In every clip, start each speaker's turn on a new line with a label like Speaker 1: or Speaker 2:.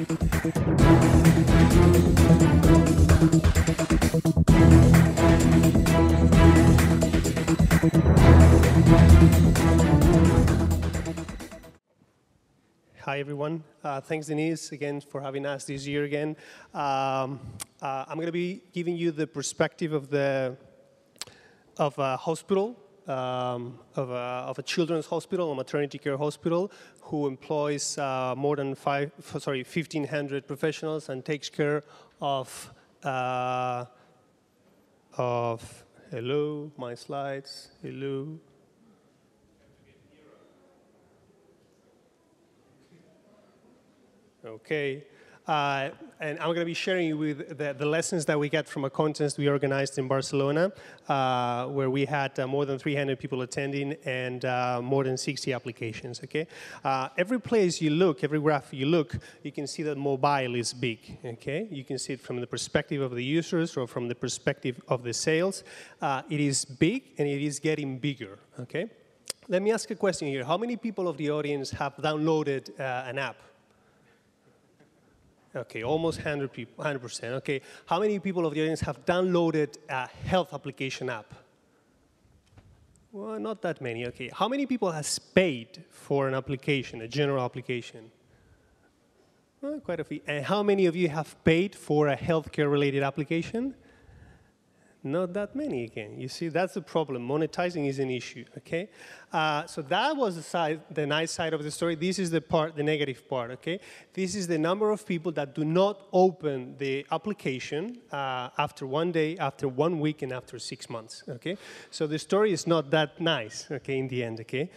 Speaker 1: Hi, everyone. Thanks, Denise, again, for having us this year again. I'm going to be giving you the perspective of a hospital, of a children's hospital, a maternity care hospital, who employs more than 1,500 professionals and takes care of hello, my slides, hello. Okay, and I'm going to be sharing you with the lessons that we get from a contest we organized in Barcelona, where we had more than 300 people attending and more than 60 applications, okay? Every place you look, every graph you look, you can see that mobile is big, okay? You can see it from the perspective of the users or from the perspective of the sales. It is big and it is getting bigger, okay? Let me ask a question here. How many people of the audience have downloaded an app? Okay, almost 100 people, 100%. Okay, how many people of the audience have downloaded a health application app? Well, not that many. Okay, how many people has paid for an application, a general application? Well, quite a few. And how many of you have paid for a healthcare-related application? Not that many again. You see, that's the problem. Monetizing is an issue, okay? So that was the nice side of the story. This is the negative part, okay? This is the number of people that do not open the application after 1 day, after 1 week, and after 6 months, okay? So the story is not that nice, okay, in the end, okay?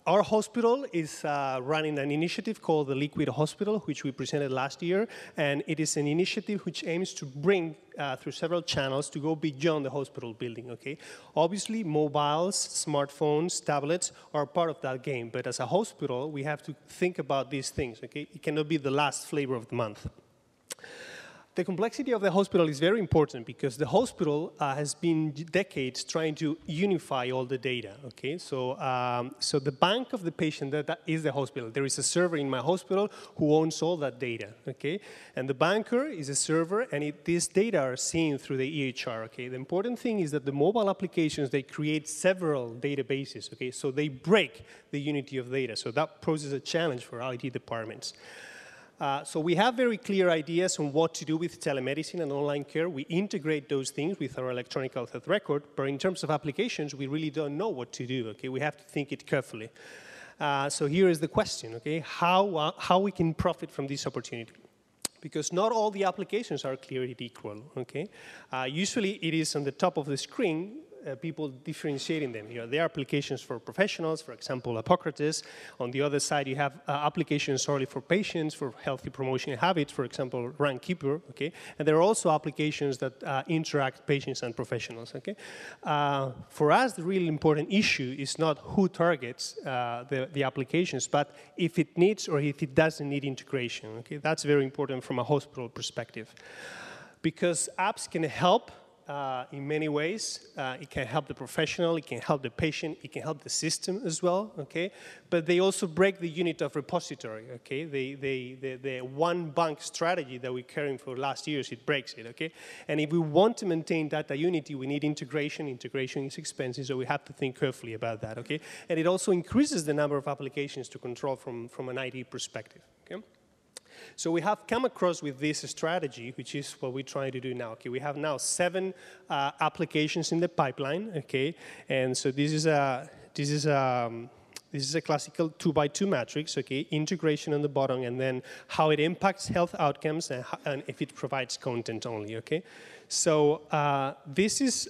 Speaker 1: Our hospital is running an initiative called the Liquid Hospital, which we presented last year, and it is an initiative which aims to bring through several channels to go beyond the hospital building, okay? Obviously, mobiles, smartphones, tablets are part of that game, but as a hospital, we have to think about these things, okay? It cannot be the last flavor of the month. The complexity of the hospital is very important because the hospital has been decades trying to unify all the data, okay? So, so the bank of the patient, that is the hospital. There is a server in my hospital who owns all that data, okay? And the banker is a server, and these data are seen through the EHR, okay? The important thing is that the mobile applications, they create several databases, okay? So they break the unity of data. So that poses a challenge for IT departments. So we have very clear ideas on what to do with telemedicine and online care. We integrate those things with our electronic health record, but in terms of applications, we really don't know what to do, okay? We have to think it carefully. So here is the question, okay? How we can profit from this opportunity? Because not all the applications are created equal, okay? Usually it is on the top of the screen, people differentiating them. You know, there are applications for professionals, for example, Hippocrates. On the other side, you have applications only for patients, for healthy promotion habits, for example, Runkeeper, okay? And there are also applications that interact patients and professionals, okay? For us, the really important issue is not who targets the applications, but if it needs or if it doesn't need integration, okay? That's very important from a hospital perspective. Because apps can help in many ways. It can help the professional, it can help the patient, it can help the system as well, okay? But they also break the unit of repository, okay? The one bank strategy that we're carrying for last years, it breaks it, okay? And if we want to maintain data unity, we need integration. Integration is expensive, so we have to think carefully about that, okay? And it also increases the number of applications to control from an IT perspective, okay? So we have come across with this strategy, which is what we're trying to do now. Okay, we have now 7 applications in the pipeline. Okay, and so this is a classical 2x2 matrix. Okay, integration on the bottom, and then how it impacts health outcomes, and if it provides content only. Okay, so these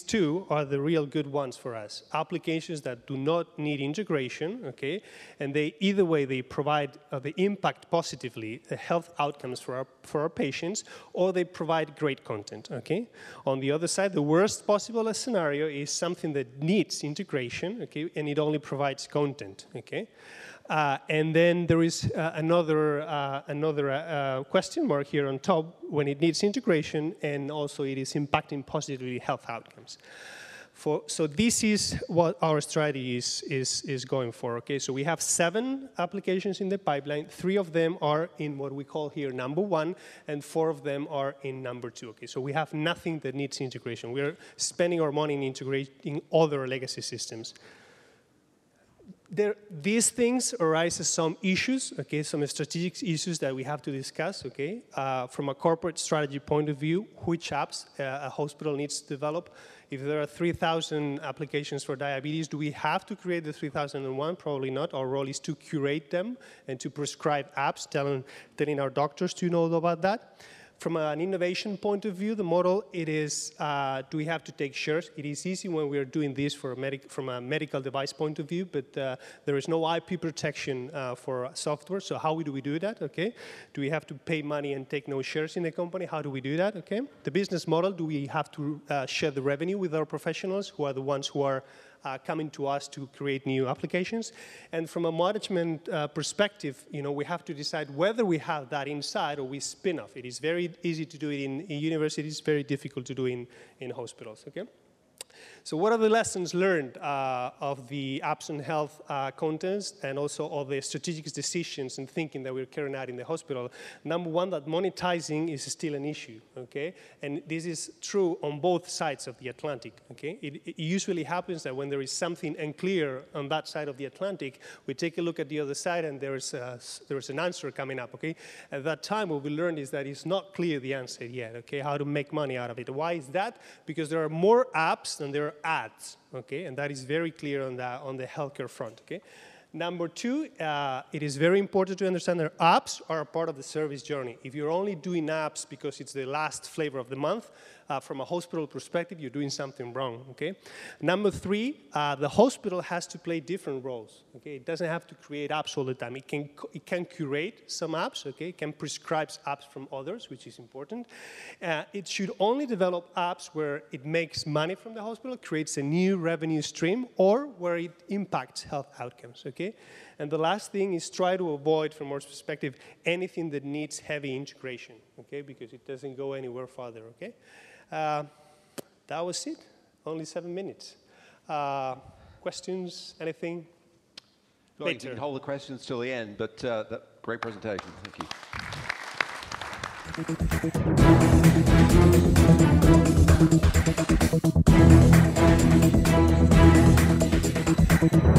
Speaker 1: two are the real good ones for us. Applications that do not need integration, okay, and they either way they provide they impact positively the health outcomes for our patients, or they provide great content. Okay. On the other side, the worst possible scenario is something that needs integration, okay, and it only provides content. Okay. And then there is another question mark here on top when it needs integration, and also it is impacting positively health outcomes. So this is what our strategy is going for, okay? So we have 7 applications in the pipeline. 3 of them are in what we call here number 1, and 4 of them are in number 2, okay? So we have nothing that needs integration. We're spending our money in integrating other legacy systems. These things arise as some issues, okay, some strategic issues that we have to discuss, okay? From a corporate strategy point of view, which apps a hospital needs to develop. If there are 3,000 applications for diabetes, do we have to create the 3,001? Probably not. Our role is to curate them and to prescribe apps, telling our doctors to know about that. From an innovation point of view, the model, it is, do we have to take shares? It is easy when we're doing this from a medical device point of view, but there is no IP protection for software, so how do we do that, okay? Do we have to pay money and take no shares in the company? How do we do that, okay? The business model, do we have to share the revenue with our professionals, who are the ones who are coming to us to create new applications? And from a management perspective, we have to decide whether we have that inside or we spin off. It is very easy to do it in universities, very difficult to do in hospitals, okay? So what are the lessons learned of the apps and health contents, and also all the strategic decisions and thinking that we're carrying out in the hospital? Number 1, that monetizing is still an issue, okay? And this is true on both sides of the Atlantic, okay? It usually happens that when there is something unclear on that side of the Atlantic, we take a look at the other side and there is an answer coming up, okay? At that time, what we learned is that it's not clear the answer yet, okay? How to make money out of it. Why is that? Because there are more apps than there are ads, okay? And that is very clear on the healthcare front, okay? Number 2, it is very important to understand that apps are a part of the service journey. If you're only doing apps because it's the last flavor of the month, from a hospital perspective, you're doing something wrong, okay? Number 3, the hospital has to play different roles, okay? It doesn't have to create apps all the time. It can curate some apps, okay? It can prescribe apps from others, which is important. It should only develop apps where it makes money from the hospital, creates a new revenue stream, or where it impacts health outcomes, okay? And the last thing is try to avoid, from our perspective, anything that needs heavy integration, okay? Because it doesn't go anywhere further, okay? That was it. Only 7 minutes. Questions? Anything?
Speaker 2: Well, you can hold the questions till the end, but great presentation. Thank you.